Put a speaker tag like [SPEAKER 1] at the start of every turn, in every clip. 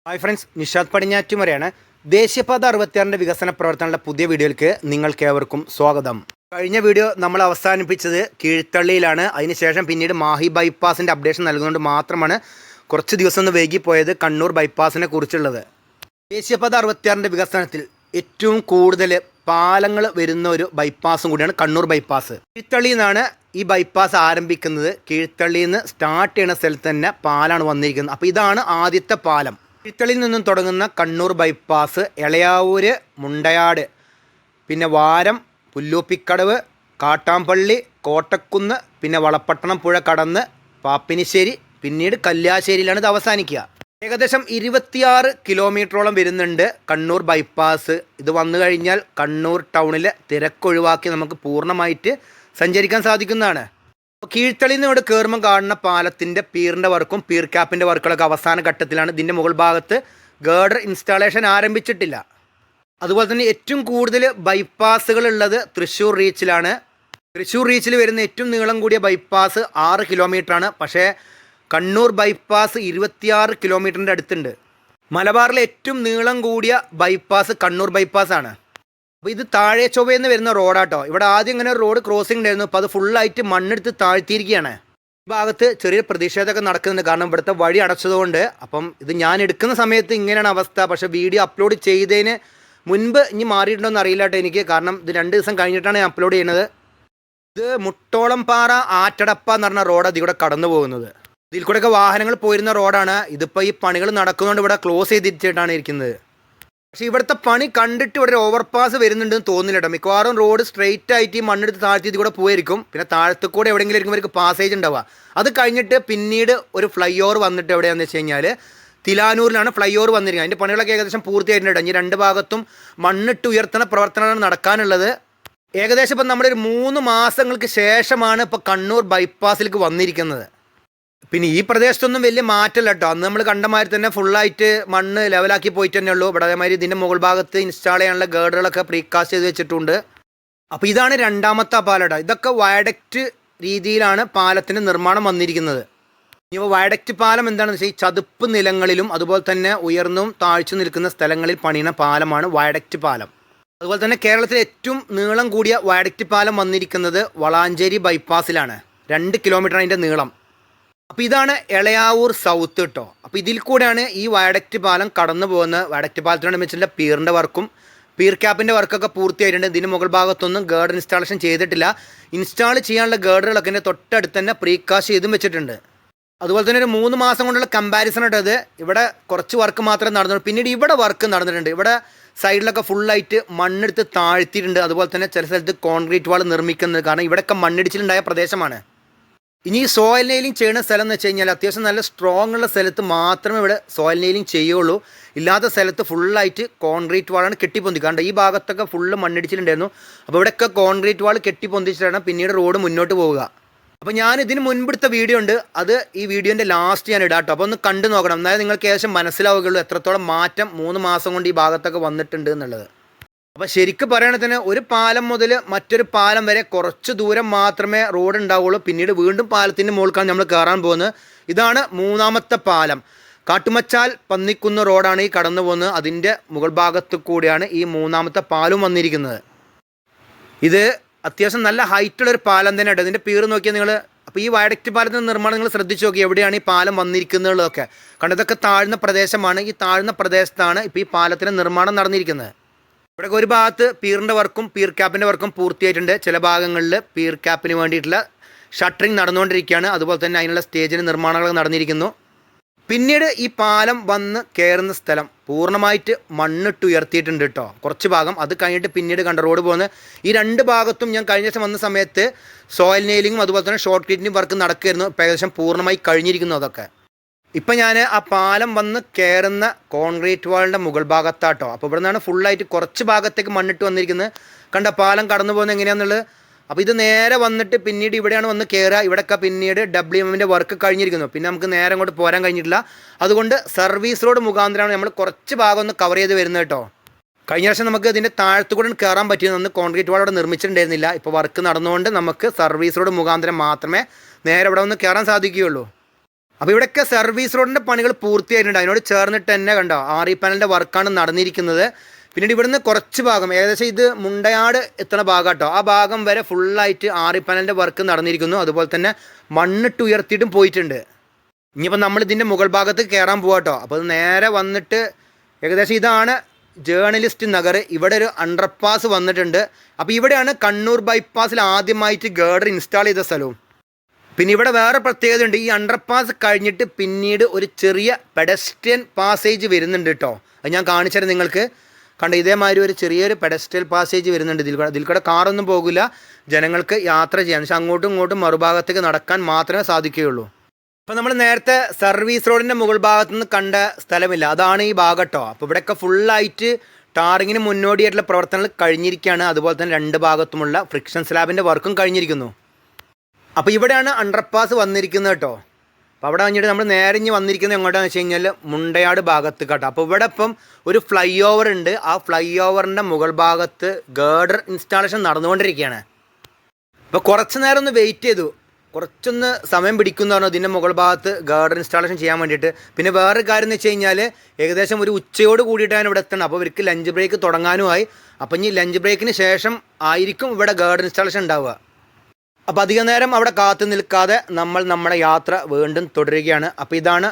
[SPEAKER 1] Hi friends, Nishad പടിഞ്ഞാറ്റുമുറയാണ്. ദേശീയപാത 66 വികസന പ്രവർത്തനങ്ങളുടെ പുതിയ വീഡിയോയിലേക്ക് നിങ്ങൾക്കേവർക്കും സ്വാഗതം. കഴിഞ്ഞ വീഡിയോ നമ്മൾ അവസാനിപ്പിച്ചത് കീഴ്ത്തള്ളിയിലാണ്. അതിനുശേഷം പിന്നീട് മാഹി ബൈപ്പാസിൻ്റെ അപ്ഡേഷൻ നൽകുന്നതുകൊണ്ട് മാത്രമാണ് കുറച്ച് ദിവസം ഒന്ന് വൈകിപ്പോയത് കണ്ണൂർ ബൈപ്പാസിനെ കുറിച്ചുള്ളത്. ദേശീയപാത 66 വികസനത്തിൽ ഏറ്റവും കൂടുതൽ പാലങ്ങൾ വരുന്ന ഒരു ബൈപ്പാസും കൂടിയാണ് കണ്ണൂർ ബൈപ്പാസ്. കീഴ്ത്തള്ളിയിൽ നിന്നാണ് ഈ ബൈപ്പാസ് ആരംഭിക്കുന്നത്. കീഴ്ത്തള്ളിയിൽ നിന്ന് സ്റ്റാർട്ട് ചെയ്യുന്ന സ്ഥലത്ത് തന്നെ പാലാണ് വന്നിരിക്കുന്നത്. അപ്പോൾ ഇതാണ് ആദ്യത്തെ പാലം. കീഴ്ത്തള്ളിയിൽ നിന്നും തുടങ്ങുന്ന കണ്ണൂർ ബൈപ്പാസ് എളയാവൂര്, മുണ്ടയാട്, പിന്നെ വാരം, പുല്ലൂപ്പിക്കടവ്, കാട്ടാമ്പള്ളി, കോട്ടക്കുന്ന്, പിന്നെ വളപ്പട്ടണം പുഴ കടന്ന് പാപ്പിനിശ്ശേരി, പിന്നീട് കല്യാശ്ശേരിയിലാണ് ഇത് അവസാനിക്കുക. ഏകദേശം 26 കിലോമീറ്ററോളം വരുന്നുണ്ട് കണ്ണൂർ ബൈപ്പാസ്. ഇത് വന്നു കഴിഞ്ഞാൽ കണ്ണൂർ ടൗണിലെ തിരക്കൊഴിവാക്കി നമുക്ക് പൂർണ്ണമായിട്ട് സഞ്ചരിക്കാൻ സാധിക്കുന്നതാണ്. കീഴ്ത്തള്ളിയിൽ നിന്ന് ഇവിടെ കയറുമ്പോൾ കാണുന്ന പാലത്തിൻ്റെ പീറിൻ്റെ വർക്കും പീർ ക്യാപ്പിൻ്റെ വർക്കുകളൊക്കെ അവസാന ഘട്ടത്തിലാണ്. ഇതിൻ്റെ മുകൾ ഭാഗത്ത് ഗേർഡർ ഇൻസ്റ്റാളേഷൻ ആരംഭിച്ചിട്ടില്ല. അതുപോലെ തന്നെ ഏറ്റവും കൂടുതൽ ബൈപ്പാസുകൾ ഉള്ളത് തൃശ്ശൂർ റീച്ചിലാണ്. തൃശ്ശൂർ റീച്ചിൽ വരുന്ന ഏറ്റവും നീളം കൂടിയ ബൈപ്പാസ് 6 കിലോമീറ്ററാണ്. പക്ഷേ കണ്ണൂർ ബൈപ്പാസ് 26 കിലോമീറ്ററിൻ്റെ അടുത്തുണ്ട്. മലബാറിലെ ഏറ്റവും നീളം കൂടിയ ബൈപ്പാസ് കണ്ണൂർ ബൈപ്പാസാണ്. അപ്പോൾ ഇത് താഴെ ചൊവ്വയെന്ന് വരുന്ന റോഡാട്ടോ. ഇവിടെ ആദ്യം ഇങ്ങനെ ഒരു റോഡ് ക്രോസിംഗ് ഉണ്ടായിരുന്നു. അപ്പോൾ അത് ഫുള്ളായിട്ട് മണ്ണെടുത്ത് താഴ്ത്തിയിരിക്കുകയാണ്. ഈ ഭാഗത്ത് ചെറിയ പ്രതിഷേധമൊക്കെ നടക്കുന്നുണ്ട്, കാരണം ഇവിടുത്തെ വഴി അടച്ചതുകൊണ്ട്. അപ്പം ഇത് ഞാൻ എടുക്കുന്ന സമയത്ത് ഇങ്ങനെയാണ് അവസ്ഥ. പക്ഷേ വീഡിയോ അപ്ലോഡ് ചെയ്തതിന് മുൻപ് ഇനി മാറിയിട്ടുണ്ടോ എന്ന് അറിയില്ല കേട്ടോ എനിക്ക്, കാരണം ഇത് 2 ദിവസം കഴിഞ്ഞിട്ടാണ് ഞാൻ അപ്ലോഡ് ചെയ്യുന്നത്. ഇത് മുട്ടോളം പാറ ആറ്റടപ്പ എന്ന് പറഞ്ഞ റോഡ് അതിലൂടെ കടന്നു പോകുന്നത്. ഇതിൽ കൂടെയൊക്കെ വാഹനങ്ങൾ പോയിരുന്ന റോഡാണ്. ഇതിപ്പോൾ ഈ പണികൾ നടക്കുന്നതുകൊണ്ട് ഇവിടെ ക്ലോസ് ചെയ്തിട്ടാണ് ഇരിക്കുന്നത്. പക്ഷേ ഇവിടുത്തെ പണി കണ്ടിട്ട് ഇവിടെ ഒരു ഓവർപാസ് വരുന്നുണ്ടെന്ന് തോന്നുന്നില്ല കേട്ടോ. മിക്കവാറും റോഡ് സ്ട്രെയിറ്റ് ആയിട്ട് ഈ മണ്ണെടുത്ത് താഴ്ത്തി ഇത് കൂടെ പോയിരിക്കും. പിന്നെ താഴത്ത് കൂടെ എവിടെയെങ്കിലും ആയിരിക്കും ഇവർക്ക് പാസേജ് ഉണ്ടാവുക. അത് കഴിഞ്ഞിട്ട് പിന്നീട് ഒരു ഫ്ലൈ ഓവർ വന്നിട്ട് എവിടെയാണെന്ന് വെച്ച് കഴിഞ്ഞാൽ തിലാനൂരിലാണ് ഫ്ലൈ ഓവർ വന്നിരിക്കുന്നത്. അതിൻ്റെ പണികളൊക്കെ ഏകദേശം പൂർത്തിയായിട്ടുണ്ട്. ഇനി 2 ഭാഗത്തും മണ്ണിട്ട് ഉയർത്തുന്ന പ്രവർത്തനമാണ് നടക്കാനുള്ളത്. ഏകദേശം ഇപ്പം നമ്മളൊരു 3 മാസങ്ങൾക്ക് ശേഷമാണ് ഇപ്പോൾ കണ്ണൂർ ബൈപ്പാസിലേക്ക് വന്നിരിക്കുന്നത്. പിന്നെ ഈ പ്രദേശത്തൊന്നും വലിയ മാറ്റമല്ല കേട്ടോ. അന്ന് നമ്മൾ കണ്ട മാതിരി തന്നെ ഫുള്ളായിട്ട് മണ്ണ് ലെവലാക്കി പോയിട്ട് തന്നെ ഉള്ളൂ. ഇവിടെ അതേമാതിരി ഇതിൻ്റെ മുകൾ ഭാഗത്ത് ഇൻസ്റ്റാൾ ചെയ്യാനുള്ള ഗേർഡുകളൊക്കെ പ്രീകാസ്റ്റ് ചെയ്ത് വെച്ചിട്ടുണ്ട്. അപ്പോൾ ഇതാണ് 2ാമത്തെ പാലട. ഇതൊക്കെ വയഡക്റ്റ് രീതിയിലാണ് പാലത്തിൻ്റെ നിർമ്മാണം വന്നിരിക്കുന്നത്. ഇനി വയഡക്റ്റ് പാലം എന്താണെന്ന് വെച്ചാൽ ഈ ചതുപ്പ് നിലങ്ങളിലും അതുപോലെ തന്നെ ഉയർന്നും താഴ്ച നിൽക്കുന്ന സ്ഥലങ്ങളിൽ പണിയുന്ന പാലമാണ് വയഡക്റ്റ് പാലം. അതുപോലെ തന്നെ കേരളത്തിലെ ഏറ്റവും നീളം കൂടിയ വയഡക്റ്റ് പാലം വന്നിരിക്കുന്നത് വളാഞ്ചേരി ബൈപ്പാസിലാണ്. 2 കിലോമീറ്റർ അതിൻ്റെ നീളം. അപ്പോൾ ഇതാണ് എളയാവൂർ സൗത്ത് കേട്ടോ. അപ്പോൾ ഇതിൽ കൂടെയാണ് ഈ വയഡക്റ്റ് പാലം കടന്നു പോകുന്നത്. വയഡക്റ്റ് പാലത്തിനോട് വെച്ചിട്ടുള്ള പീറിൻ്റെ വർക്കും പീർ ക്യാപ്പിൻ്റെ വർക്കൊക്കെ പൂർത്തിയായിട്ടുണ്ട്. ഇതിന് മുകൾ ഭാഗത്തൊന്നും ഗേർഡർ ഇൻസ്റ്റാളേഷൻ ചെയ്തിട്ടില്ല. ഇൻസ്റ്റാൾ ചെയ്യാനുള്ള ഗേർഡറുകളൊക്കെ ഇതിൻ്റെ തൊട്ടടുത്ത് തന്നെ പ്രീകാസ്റ്റ് ചെയ്തും വെച്ചിട്ടുണ്ട്. അതുപോലെ തന്നെ ഒരു 3 മാസം കൊണ്ടുള്ള കമ്പാരിസൺ ഇട്ടത്. ഇവിടെ കുറച്ച് വർക്ക് മാത്രമേ നടന്നുള്ളൂ. പിന്നീട് ഇവിടെ വർക്ക് നടന്നിട്ടുണ്ട്. ഇവിടെ സൈഡിലൊക്കെ ഫുള്ളായിട്ട് മണ്ണെടുത്ത് താഴ്ത്തിയിട്ടുണ്ട്. അതുപോലെ തന്നെ ചില സ്ഥലത്ത് കോൺക്രീറ്റ് വാൾ നിർമ്മിക്കുന്നത്, കാരണം ഇവിടെയൊക്കെ മണ്ണിടിച്ചിലുണ്ടായ പ്രദേശമാണ്. ഇനി ഈ സോയിൽ നെയിലിംഗ് ചെയ്യുന്ന സ്ഥലം എന്ന് വെച്ച് കഴിഞ്ഞാൽ അത്യാവശ്യം നല്ല സ്ട്രോങ് ഉള്ള സ്ഥലത്ത് മാത്രമേ ഇവിടെ സോയിൽ നെയിലിംഗ് ചെയ്യുള്ളൂ. ഇല്ലാത്ത സ്ഥലത്ത് ഫുള്ളായിട്ട് കോൺക്രീറ്റ് വാളാണ് കെട്ടിപ്പൊന്തി. കാരണം ഈ ഭാഗത്തൊക്കെ ഫുള്ള് മണ്ണിടിച്ചിട്ടുണ്ടായിരുന്നു. അപ്പോൾ ഇവിടെയൊക്കെ കോൺക്രീറ്റ് വാൾ കെട്ടിപ്പൊന്തിച്ചിട്ടാണ് പിന്നീട് റോഡ് മുന്നോട്ട് പോവുക. അപ്പോൾ ഞാൻ ഇതിന് മുൻപെടുത്ത വീഡിയോ ഉണ്ട്, അത് ഈ വീഡിയോൻ്റെ ലാസ്റ്റ് ഞാൻ ഇടാം കേട്ടോ. അപ്പോൾ ഒന്ന് കണ്ടു നോക്കണം, എന്നാലും നിങ്ങൾക്ക് ഏകദേശം മനസ്സിലാവുകയുള്ളൂ എത്രത്തോളം മാറ്റം 3 മാസം കൊണ്ട് ഈ ഭാഗത്തൊക്കെ വന്നിട്ടുണ്ട് എന്നുള്ളത്. അപ്പോൾ ശരിക്കും പറയുകയാണെങ്കിൽ തന്നെ ഒരു പാലം മുതൽ മറ്റൊരു പാലം വരെ കുറച്ച് ദൂരം മാത്രമേ റോഡ് ഉണ്ടാവുള്ളൂ. പിന്നീട് വീണ്ടും പാലത്തിൻ്റെ മുകൾക്കാണ് നമ്മൾ കയറാൻ പോകുന്നത്. ഇതാണ് 3ാമത്തെ പാലം. കാട്ടുമച്ചാൽ പന്നിക്കുന്ന് റോഡാണ് ഈ കടന്നു പോകുന്നത്. അതിൻ്റെ മുകൾ ഭാഗത്ത് കൂടിയാണ് ഈ 3ാമത്തെ പാലം വന്നിരിക്കുന്നത്. ഇത് അത്യാവശ്യം നല്ല ഹൈറ്റുള്ളൊരു പാലം തന്നെയാണ്. ഇതിൻ്റെ പീറ് നോക്കിയാൽ നിങ്ങൾ, അപ്പോൾ ഈ വയഡക്റ്റ് പാലത്തിൻ്റെ നിർമ്മാണം നിങ്ങൾ ശ്രദ്ധിച്ച് നോക്കി എവിടെയാണ് ഈ പാലം വന്നിരിക്കുന്നതൊക്കെ. കാരണം ഇതൊക്കെ താഴ്ന്ന പ്രദേശമാണ്. ഈ താഴ്ന്ന പ്രദേശത്താണ് ഇപ്പോൾ ഈ പാലത്തിൻ്റെ നിർമ്മാണം നടന്നിരിക്കുന്നത്. ഇവിടെ ഒരു ഭാഗത്ത് പീറിൻ്റെ വർക്കും പീർ ക്യാപ്പിൻ്റെ വർക്കും പൂർത്തിയായിട്ടുണ്ട്. ചില ഭാഗങ്ങളിൽ പീർ ക്യാപ്പിന് വേണ്ടിയിട്ടുള്ള ഷട്ടറിങ് നടന്നുകൊണ്ടിരിക്കുകയാണ്. അതുപോലെ തന്നെ അതിനുള്ള സ്റ്റേജിന് നിർമ്മാണങ്ങൾ നടന്നിരിക്കുന്നു. പിന്നീട് ഈ പാലം വന്ന് കയറുന്ന സ്ഥലം പൂർണ്ണമായിട്ട് മണ്ണിട്ട് ഉയർത്തിയിട്ടുണ്ട് കേട്ടോ. കുറച്ച് ഭാഗം അത് കഴിഞ്ഞിട്ട് പിന്നീട് കണ്ട റോഡ് പോകുന്നത്. ഈ 2 ഭാഗത്തും ഞാൻ കഴിഞ്ഞ ദിവസം വന്ന സമയത്ത് സോയിൽ നെയിലിങ്ങും അതുപോലെ തന്നെ ഷോർട്ട് ക്രീറ്റിൻ്റെയും വർക്ക് നടക്കുമായിരുന്നു. ഏകദേശം പൂർണ്ണമായി കഴിഞ്ഞിരിക്കുന്നു അതൊക്കെ. ഇപ്പം ഞാൻ ആ പാലം വന്ന് കയറുന്ന കോൺക്രീറ്റ് വാളിൻ്റെ മുകൾ ഭാഗത്താട്ടോ. അപ്പോൾ ഇവിടെ നിന്നാണ് ഫുള്ളായിട്ട് കുറച്ച് ഭാഗത്തേക്ക് മണ്ണിട്ട് വന്നിരിക്കുന്നത്. കണ്ട പാലം കടന്നു പോകുന്നത് എങ്ങനെയാണെന്നുള്ളത്. അപ്പോൾ ഇത് നേരെ വന്നിട്ട് പിന്നീട് ഇവിടെയാണ് വന്ന് കയറുക. ഇവിടെയൊക്കെ പിന്നീട് WMൻ്റെ വർക്ക് കഴിഞ്ഞിരിക്കുന്നു. പിന്നെ നമുക്ക് നേരെ അങ്ങോട്ട് പോരാൻ കഴിഞ്ഞിട്ടില്ല. അതുകൊണ്ട് സർവീസ് റോഡ് മുഖാന്തരമാണ് നമ്മൾ കുറച്ച് ഭാഗം ഒന്ന് കവർ ചെയ്ത് വരുന്നത് കേട്ടോ. കഴിഞ്ഞ വർഷം നമുക്ക് ഇതിൻ്റെ താഴത്തു കൂടെ കയറാൻ പറ്റിയെന്ന് കോൺക്രീറ്റ് വാൾ അവിടെ നിർമ്മിച്ചിട്ടുണ്ടായിരുന്നില്ല. ഇപ്പോൾ വർക്ക് നടന്നുകൊണ്ട് നമുക്ക് സർവീസ് റോഡ് മുഖാന്തരം മാത്രമേ നേരെ ഇവിടെ ഒന്ന് കയറാൻ സാധിക്കുകയുള്ളൂ. അപ്പോൾ ഇവിടെയൊക്കെ സർവീസ് റോഡിൻ്റെ പണികൾ പൂർത്തിയായിട്ടുണ്ട്. അതിനോട് ചേർന്നിട്ട് തന്നെ കണ്ടോ ആറി പാനലിൻ്റെ വർക്കാണ് നടന്നിരിക്കുന്നത്. പിന്നീട് ഇവിടുന്ന് കുറച്ച് ഭാഗം ഏകദേശം ഇത് മുണ്ടയാട് എത്തുന്ന ഭാഗം കേട്ടോ, ആ ഭാഗം വരെ ഫുള്ളായിട്ട് ആറി പാനലിൻ്റെ വർക്ക് നടന്നിരിക്കുന്നു. അതുപോലെ തന്നെ മണ്ണിട്ട് ഉയർത്തിയിട്ടും പോയിട്ടുണ്ട്. ഇനിയിപ്പോൾ നമ്മൾ ഇതിൻ്റെ മുകൾ ഭാഗത്ത് കയറാൻ പോകാം കേട്ടോ. അപ്പോൾ അത് നേരെ വന്നിട്ട് ഏകദേശം ഇതാണ് ജേർണലിസ്റ്റ് നഗർ. ഇവിടെ ഒരു അണ്ടർപാസ് വന്നിട്ടുണ്ട്. അപ്പോൾ ഇവിടെയാണ് കണ്ണൂർ ബൈപ്പാസിൽ ആദ്യമായിട്ട് ഗേർഡർ ഇൻസ്റ്റാൾ ചെയ്ത സ്ഥലവും. പിന്നെ ഇവിടെ വേറെ പ്രത്യേകത ഉണ്ട്. ഈ അണ്ടർപാസ് കഴിഞ്ഞിട്ട് പിന്നീട് ഒരു ചെറിയ പെഡസ്ട്രിയൻ പാസേജ് വരുന്നുണ്ട് കേട്ടോ. അത് ഞാൻ കാണിച്ചുതരാം നിങ്ങൾക്ക്. കണ്ട ഇതേമാതിരി ഒരു ചെറിയൊരു പെഡസ്ട്രിയൽ പാസേജ് വരുന്നുണ്ട്. ഇതിൽ കൂടെ കാറൊന്നും പോകില്ല, ജനങ്ങൾക്ക് യാത്ര ചെയ്യാൻ, പക്ഷെ അങ്ങോട്ടും ഇങ്ങോട്ടും മറുഭാഗത്തേക്ക് നടക്കാൻ മാത്രമേ സാധിക്കുകയുള്ളൂ. അപ്പോൾ നമ്മൾ നേരത്തെ സർവീസ് റോഡിൻ്റെ മുകൾ ഭാഗത്തു നിന്ന് കണ്ട സ്ഥലമില്ല, അതാണ് ഈ ഭാഗം കേട്ടോ. അപ്പോൾ ഇവിടെയൊക്കെ ഫുള്ളായിട്ട് ടാറിങ്ങിന് മുന്നോടിയായിട്ടുള്ള പ്രവർത്തനങ്ങൾ കഴിഞ്ഞിരിക്കുകയാണ്. അതുപോലെ തന്നെ രണ്ട് ഭാഗത്തുമുള്ള ഫ്രിക്ഷൻ സ്ലാബിൻ്റെ വർക്കും കഴിഞ്ഞിരിക്കുന്നു. അപ്പോൾ ഇവിടെയാണ് അണ്ടർപാസ് വന്നിരിക്കുന്നത് കേട്ടോ. അപ്പോൾ അവിടെ കഴിഞ്ഞിട്ട് നമ്മൾ നേരെ ഇഞ്ഞ് വന്നിരിക്കുന്നത് എങ്ങോട്ടാണെന്ന് വെച്ച് കഴിഞ്ഞാൽ മുണ്ടയാട് ഭാഗത്ത് കേട്ടോ. അപ്പോൾ ഇവിടെ ഇപ്പം ഒരു ഫ്ലൈ ഓവർ ഉണ്ട്. ആ ഫ്ലൈ ഓവറിൻ്റെ മുകൾ ഭാഗത്ത് ഗേർഡർ ഇൻസ്റ്റാളേഷൻ നടന്നുകൊണ്ടിരിക്കുകയാണ്. അപ്പോൾ കുറച്ച് നേരം ഒന്ന് വെയിറ്റ് ചെയ്തു, കുറച്ചൊന്ന് സമയം പിടിക്കുമെന്ന് പറഞ്ഞു ഇതിൻ്റെ മുകൾ ഭാഗത്ത് ഗേർഡർ ഇൻസ്റ്റാളേഷൻ ചെയ്യാൻ വേണ്ടിയിട്ട്. പിന്നെ വേറൊരു കാര്യം എന്ന് വെച്ച് കഴിഞ്ഞാൽ ഏകദേശം ഒരു ഉച്ചയോട് കൂടിയിട്ടാണ് ഇവിടെ എത്തണം. അപ്പോൾ ഇവർക്ക് ലഞ്ച് ബ്രേക്ക് തുടങ്ങാനുമായി. അപ്പോൾ ഇനി ലഞ്ച് ബ്രേക്കിന് ശേഷം ആയിരിക്കും ഇവിടെ ഗേർഡർ ഇൻസ്റ്റാളേഷൻ ഉണ്ടാവുക. അപ്പോൾ അധിക നേരം അവിടെ കാത്തു നിൽക്കാതെ നമ്മൾ നമ്മുടെ യാത്ര വീണ്ടും തുടരുകയാണ്. അപ്പോൾ ഇതാണ്